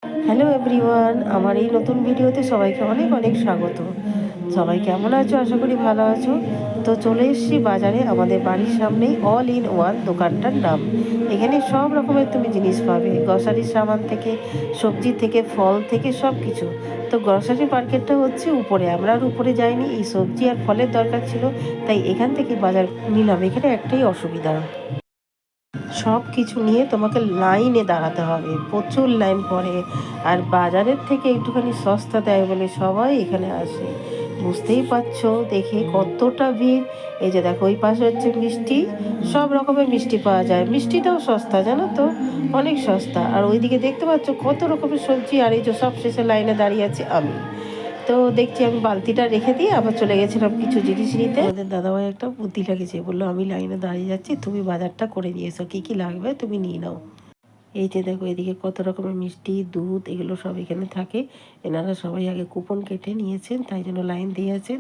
Hello everyone, আমার এই নতুন ভিডিওতে সবাইকে অনেক অনেক স্বাগত। সবাই কেমন আছো? আশা করি ভালো আছো। তো চলে এসেছি বাজারে, আমাদের বাড়ির সামনেই অল ইন ওয়ান দোকানটার নাম। এখানে সব রকমের তুমি জিনিস পাবে, গ্রসারির সামান থেকে, সবজি থেকে, ফল থেকে, সব কিছু। তো গ্রসারি মার্কেটটা হচ্ছে উপরে, আমরা আর উপরে যাইনি, এই সবজি আর ফলের দরকার ছিল, তাই এখান থেকে বাজার নিলাম। এখানে একটাই অসুবিধা, সব কিছু নিয়ে তোমাকে লাইনে দাঁড়াতে হবে, প্রচুর লাইন পড়ে। আর বাজারের থেকে একটুখানি সস্তা দেয় বলে সবাই এখানে আসে। বুঝতেই পারছো দেখে কতটা ভিড়। এই যে দেখো, ওই পাশে হচ্ছে মিষ্টি, সব রকমের মিষ্টি পাওয়া যায়, মিষ্টিটাও সস্তা জানো তো, অনেক সস্তা। আর ওইদিকে দেখতে পাচ্ছ কত রকমের সবজি। আর এই যে সব শেষে লাইনে দাঁড়িয়ে আছি আমি। তো দেখছি, আমি বালতিটা রেখে দিয়ে আবার চলে গেছিলাম কিছু জিনিস নিতে। আমাদের দাদাভাই একটা বুদ্ধি লাগিয়েছে, বললো আমি লাইনে দাঁড়িয়ে যাচ্ছি, তুমি বাজারটা করে নিয়ে এসো, কী কী লাগবে তুমি নিয়ে নাও। এই যে দেখো, এদিকে কত রকমের মিষ্টি, দুধ, এগুলো সব এখানে থাকে। এনারা সবাই আগে কুপন কেটে নিয়েছেন, তাই জন্য লাইন দিয়েছেন।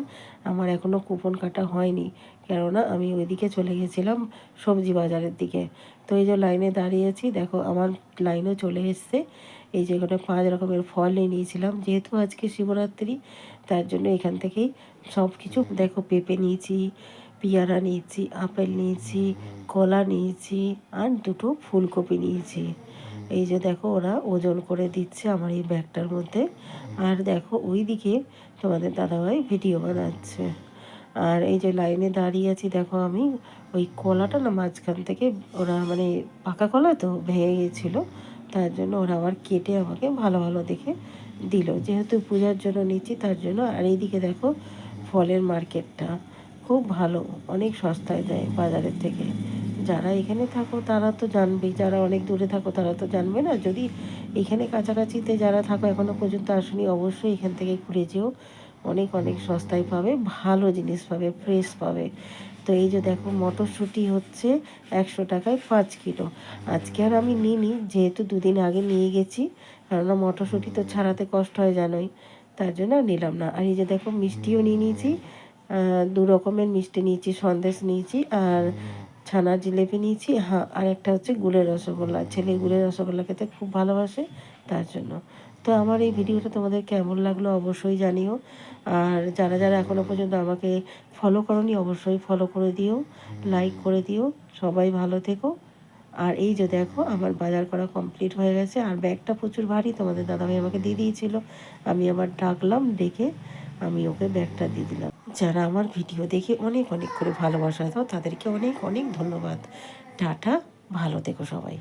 আমার এখনও কুপন কাটা হয়নি, কেননা আমি ওইদিকে চলে গেছিলাম সবজি বাজারের দিকে। তো এই যে লাইনে দাঁড়িয়েছি, দেখো আমার লাইনও চলে এসছে। এই যে এখানে 5 রকমের ফল নিয়েছিলাম, যেহেতু আজকে শিবরাত্রি, তার জন্য এখান থেকেই সব কিছু। দেখো, পেঁপে নিয়েছি, পেয়ারা নিয়েছি, আপেল নিয়েছি, কলা নিয়েছি, আর 2টো ফুলকপি নিয়েছি। এই যে দেখো, ওরা ওজন করে দিচ্ছে আমার এই ব্যাগটার মধ্যে। আর দেখো ওইদিকে তোমাদের দাদাভাই ভিডিও বানাচ্ছে। আর এই যে লাইনে দাঁড়িয়ে আছি, দেখো আমি ওই কলাটা না মাঝখান থেকে, ওরা মানে পাকা কলা তো ভেঙে গেছিলো, তার জন্য ওরা আবার কেটে আমাকে ভালো ভালো দেখে দিল, যেহেতু পূজার জন্য নিচ্ছি তার জন্য। আর এইদিকে দেখো, ফলের মার্কেটটা খুব ভালো, অনেক সস্তায় দেয় বাজারের থেকে। যারা এখানে থাকো তারা তো জানবেই, যারা অনেক দূরে থাকো তারা তো জানবে না। যদি এখানে কাছাকাছিতে যারা থাকো, এখনও পর্যন্ত আসনি, অবশ্যই এখান থেকে ঘুরে যেও। অনেক অনেক সস্তায় পাবে, ভালো জিনিস পাবে, ফ্রেশ পাবে। তো এই যে দেখো, মটরশুঁটি হচ্ছে 100 টাকায় 5 কিলো। আজকে আর আমি নিইনি, যেহেতু 2 দিন আগে নিয়ে গেছি, কেননা মটরশুঁটি তো ছাড়াতে কষ্ট হয় জানোই, তার জন্য আর নিলাম না। আর এই যে দেখো, মিষ্টিও নিয়ে নিয়েছি, 2 রকমের মিষ্টি নিয়েছি, সন্দেশ নিয়েছি, আর ছানার জিলেপি নিয়েছি। হ্যাঁ, আর একটা হচ্ছে গুড়ের রসগোল্লা, ছেলে গুড়ের রসগোল্লা খেতে খুব ভালোবাসে, তার জন্য। তো আমার এই ভিডিওটা তোমাদের কেমন লাগলো অবশ্যই জানিও। আর যারা যারা এখনও পর্যন্ত আমাকে ফলো করোনি, অবশ্যই ফলো করে দিও, লাইক করে দিও। সবাই ভালো থেকো। আর এই যে দেখো, আমার বাজার করা কমপ্লিট হয়ে গেছে। আর ব্যাগটা প্রচুর ভারী, তোমাদের দাদাভাই আমাকে দিয়ে দিয়েছিল, আমি আবার ডাকলাম, ডেকে আমি ওকে ব্যাগটা দিয়ে দিলাম। যারা আমার ভিডিও দেখে অনেক অনেক করে ভালোবাসা দাও, তাদেরকে অনেক অনেক ধন্যবাদ। টাটা, ভালো থেকো সবাই।